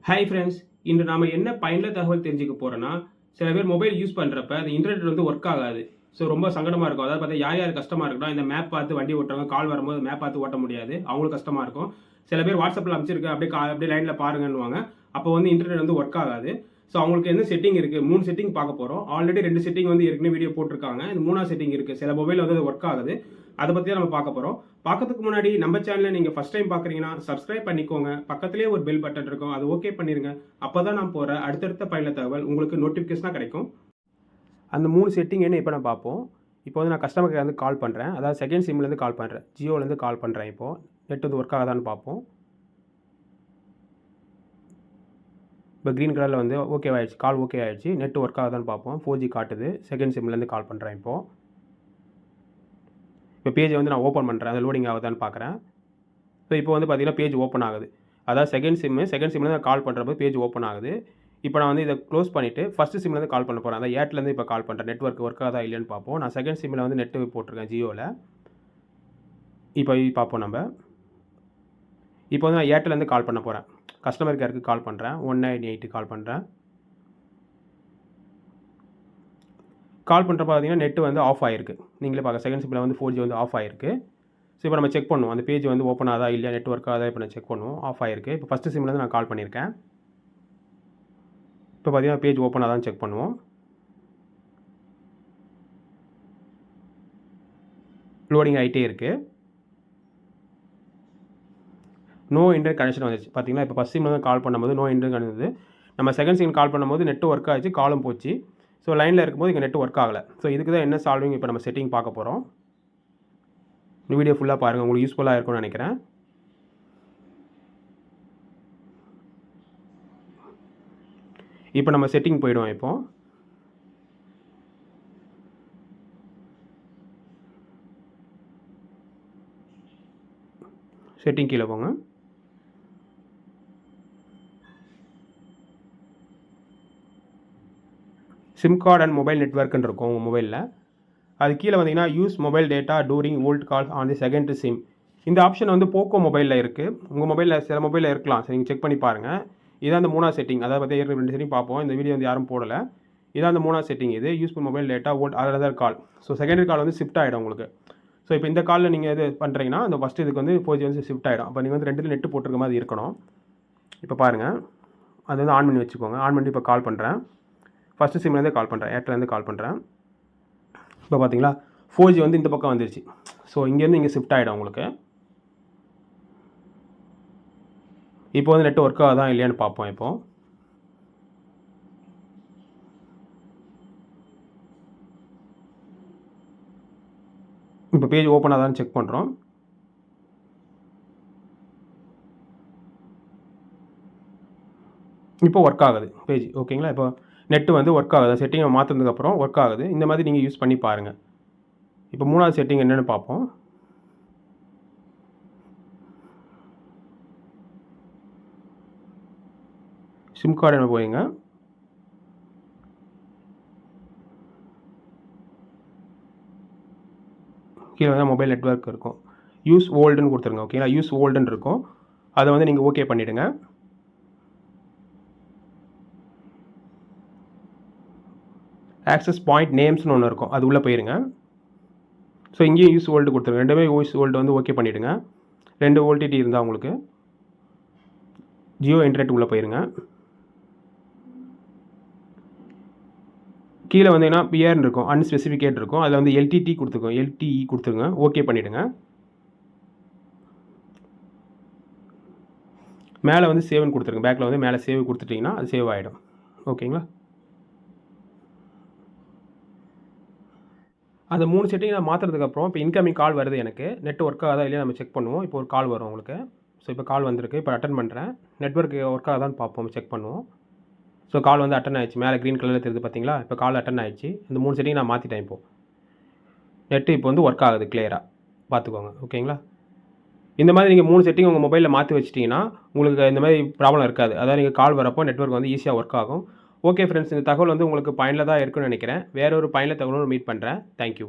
Hi friends, இன்று நாம் என்ன பயனுள்ள தகவல் தெரிஞ்சுக்க போகிறோன்னா, சில பேர் மொபைல் யூஸ் பண்ணுறப்ப அந்த இன்டர்நெட் வந்து ஒர்க் ஆகாது. ஸோ ரொம்ப சங்கடமாக இருக்கும். அதாவது பார்த்தா யார் கஷ்டமாக இருக்குன்னா, இந்த மேப் பார்த்து வண்டி ஓட்டுறவங்க கால் வரும்போது மேப் பார்த்து ஓட்ட முடியாது. அவங்களுக்கு கஷ்டமாக இருக்கும். சில பேர் வாட்ஸ்அப்பில் அமைச்சிருக்கேன் அப்படியே லைனில் பாருங்கன்னுவாங்க. அப்போ வந்து இன்டர்நெட் வந்து ஒர்க் ஆகாது. ஸோ அவங்களுக்கு என்ன செட்டிங் இருக்குது, 3 செட்டிங் பார்க்க போகிறோம். ஆல்ரெடி 2 செட்டிங் வந்து ஏற்கனவே வீடியோ போட்டிருக்காங்க. இந்த 3ஆவது செட்டிங் இருக்குது. சில மொபைல் வந்து ஒர்க் ஆகுது. அதை பற்றி தான் நம்ம பார்க்க போகிறோம். பார்க்கறதுக்கு முன்னாடி நம்ம சேனலை நீங்கள் ஃபஸ்ட் டைம் பார்க்குறீங்கன்னா சப்ஸ்கிரைப் பண்ணிக்கோங்க. பக்கத்துலேயே ஒரு பெல் பட்டன் இருக்கும், அது ஓகே பண்ணிடுங்க. அப்போ தான் நான் போகிற அடுத்தடுத்த பயனுள்ள தகவல் உங்களுக்கு நோட்டிஃபிகேஷனாக கிடைக்கும். அந்த 3 செட்டிங் என்ன இப்போ நான் பார்ப்போம். இப்போ வந்து நான் கஸ்டமர் கேர் வந்து கால் பண்ணுறேன். அதாவது செகண்ட் சிம்லேருந்து கால் பண்ணுறேன். ஜியோலேருந்து கால் பண்ணுறேன். இப்போது நெட் வந்து ஒர்க் ஆகாதான்னு பார்ப்போம். இப்போ க்ரீன் கலரில் வந்து ஓகே ஆகிடுச்சு, கால் ஓகே ஆகிடுச்சு. நெட் ஒர்க் ஆகுதான்னு பார்ப்போம். 4G காட்டுது. செகண்ட் சிம்லேருந்து கால் பண்ணுறேன். இப்போ பேஜை வந்து நான் ஓப்பன் பண்ணுறேன். அது லோடிங் ஆகுதான்னு பார்க்குறேன். ஸோ இப்போ வந்து பார்த்திங்கன்னா பேஜ் ஓப்பன் ஆகுது. அதாவது செகண்ட் சிம்லேருந்து நான் கால் பண்ணுறப்போ பேஜ் ஓப்பன் ஆகுது. இப்போ நான் வந்து இதை க்ளோஸ் பண்ணிவிட்டு ஃபஸ்ட்டு சிம்லேருந்து கால் பண்ண போகிறேன். அதாவது ஏர்டெல்லேருந்து இப்போ கால் பண்ணுறேன். நெட்வொர்க் ஒர்க் ஆகுதா இல்லையான்னு பார்ப்போம். நான் செகண்ட் சிம்மில் வந்து நெட்டு போட்டிருக்கேன் ஜியோவில். இப்போ பார்ப்போம் நம்ம. இப்போ வந்து நான் ஏர்டெல்லேருந்து கால் பண்ண போகிறேன். கஸ்டமர் கேருக்கு கால் பண்ணுறேன். 198 கால் பண்ணுறேன். கால் பண்ணுறப்ப பார்த்தீங்கன்னா நெட்டு வந்து ஆஃப் ஆகிருக்கு. நீங்களே பார்க்க செகண்ட் சிம்மில் வந்து 4G வந்து ஆஃப் ஆகிருக்கு. ஸோ இப்போ நம்ம செக் பண்ணுவோம். அந்த பேஜ் வந்து ஓப்பன் ஆகுதா இல்லையா, நெட் ஒர்க் ஆகுதா இப்போ நான் செக் பண்ணுவோம். ஆஃப் ஆகிருக்கு. இப்போ ஃபஸ்ட்டு சிம்லேருந்து நான் கால் பண்ணியிருக்கேன். இப்போ பார்த்தீங்கன்னா பேஜ் ஓப்பன் ஆகுதான்னு செக் பண்ணுவோம். லோடிங் ஆகிட்டே இருக்குது. நோ இன்டர்நெட் கனெக்ஷன் வந்துச்சு. பார்த்தீங்கன்னா இப்போ ஃபஸ்ட் சிம்மில் தான் கால் பண்ணும்போது நோ இன்டர்நெட் கனெக்ஷன். நம்ம செகண்ட் சிம் கால் பண்ணும்போது நெட்டு ஒர்க் ஆகிடுச்சு, காலும் போச்சு. ஸோ லைனில் இருக்கும்போது இங்கே நெட் ஒர்க் ஆகலை. ஸோ இதுக்கு தான் என்ன சால்விங் இப்போ நம்ம செட்டிங் பார்க்க போகிறோம். இந்த வீடியோ ஃபுல்லாக பாருங்கள், உங்களுக்கு யூஸ்ஃபுல்லாக இருக்கும்னு நினைக்கிறேன். இப்போ நம்ம செட்டிங் போயிடுவோம். இப்போ செட்டிங் கீழே போங்க. சிம் கார்டு அண்ட் மொபைல் நெட்வொர்க்குன்னு இருக்கும் உங்கள் மொபைலில். அது கீழே வந்தீங்கன்னா use mobile data during old calls on the second SIM. இந்த ஆப்ஷன் வந்து போக்கோ மொபைலில் இருக்குது. உங்கள் மொபைலில் சில மொபைலில் இருக்கலாம். சரி, நீங்கள் செக் பண்ணி பாருங்கள். இதான் அந்த 3ஆவது செட்டிங். அதாவது பார்த்தா ஏற்கனவே 2 செட்டிங் பார்ப்போம். இந்த வீடியோ வந்து யாரும் போடலை. இதான் அந்த 3ஆவது செட்டிங். இது use mobile data hold other call. So secondary call வந்து ஷிஃப்ட் ஆகிடும் உங்களுக்கு. ஸோ இப்போ இந்த காலில் நீங்கள் இது பண்ணுறீங்கன்னா அந்த ஃபஸ்ட்டு இதுக்கு வந்து 4G வந்து ஷிஃப்ட் ஆகிடும். அப்போ நீங்கள் வந்து 2 நெட்டு போட்டிருக்க மாதிரி இருக்கணும். இப்போ பாருங்கள், அது வந்து ஆன் பண்ணி வச்சுக்கோங்க. ஆன் பண்ணி இப்போ கால் பண்ணுறேன். ஃபஸ்ட்டு சிம்லேருந்தே கால் பண்ணுறேன். ஏர்டெல்லேருந்து கால் பண்ணுறேன். இப்போ பார்த்தீங்களா 4G வந்து இந்த பக்கம் வந்துருச்சு. ஸோ இங்கேருந்து இங்கே ஷிஃப்ட் ஆகிடும் உங்களுக்கு. இப்போ வந்து நெட் ஒர்க் ஆகுதா இல்லையான்னு பார்ப்போம். இப்போ பேஜ் ஓப்பன் ஆகுதான்னு செக் பண்ணுறோம். இப்போ ஒர்க் ஆகுது பேஜ். ஓகேங்களா, இப்போ நெட்டு வந்து ஒர்க் ஆகுது. செட்டிங்கை மாற்றினதுக்கப்புறம் ஒர்க் ஆகுது. இந்த மாதிரி நீங்கள் யூஸ் பண்ணி பாருங்கள். இப்போ 3ஆவது செட்டிங் என்னென்னு பார்ப்போம். சிம் கார்டு என்ன போயிங்க. கீழே வந்து மொபைல் நெட்வொர்க் இருக்கும். யூஸ் ஓல்டுன்னு கொடுத்துருங்க. ஓகேங்களா, யூஸ் ஓல்டுன்னு இருக்கும். அதை வந்து நீங்கள் ஓகே பண்ணிவிடுங்க. ஆக்சஸ் பாயிண்ட் நேம்ஸ்னு ஒன்று இருக்கும், அது உள்ளே போயிருங்க. ஸோ இங்கேயும் யூஸ் ஓல்டு கொடுத்துருங்க. ரெண்டுமே யூஸ் ஓல்டு வந்து ஓகே பண்ணிவிடுங்க. 2 ஓல்டிடி இருந்தால் உங்களுக்கு ஜியோ இன்டர்நெட் உள்ளே போயிருங்க. கீழே வந்தீங்கன்னா பிஆர்னு இருக்கும், அன்ஸ்பெசிஃபிகேட் இருக்கும். அதில் வந்து எல்டிடி கொடுத்துருக்கோம், எல்டிஇ கொடுத்துருங்க. ஓகே பண்ணிவிடுங்க. மேலே வந்து சேவ்னு கொடுத்துருங்க. பேக்கில் வந்து மேலே சேவ் கொடுத்துட்டிங்கன்னா அது சேவ் ஆகிடும். ஓகேங்களா, அந்த 3 செட்டிங் நான் மாற்றுறதுக்கப்புறம் இப்போ இன்கமிங் கால் வருது. எனக்கு நெட் ஒர்க் ஆகுதா இல்லையா நம்ம செக் பண்ணுவோம். இப்போ ஒரு கால் வரும் உங்களுக்கு. ஸோ இப்போ கால் வந்திருக்கு. இப்போ அட்டன் பண்ணுறேன். நெட்வொர்க் ஒர்க் ஆகுதான்னு பார்ப்போம், செக் பண்ணுவோம். ஸோ கால் வந்து அட்டன் ஆயிடுச்சு. மேலே க்ரீன் கலரில் தெரியுது பார்த்தீங்களா. இப்போ கால் அட்டன் ஆயிடுச்சு. இந்த 3 செட்டிங் நான் மாற்றிட்டேன். இப்போது நெட்டு இப்போ வந்து ஒர்க் ஆகுது கிளியராக, பார்த்துக்கோங்க. ஓகேங்களா, இந்த மாதிரி நீங்கள் 3 செட்டிங் உங்கள் மொபைலில் மாற்றி வச்சிட்டிங்கன்னா உங்களுக்கு இந்த மாதிரி ப்ராப்ளம் இருக்காது. அதாவது நீங்கள் கால் வரப்போ நெட்வொர்க் வந்து ஈஸியாக ஒர்க் ஆகும். ஓகே ஃப்ரெண்ட்ஸ், இந்த தகவல் வந்து உங்களுக்கு பயனுள்ளதாக இருக்குன்னு நினைக்கிறேன். வேற ஒரு பயனுள்ள தகவலோடு மீட் பண்ணுறேன். தேங்க்யூ.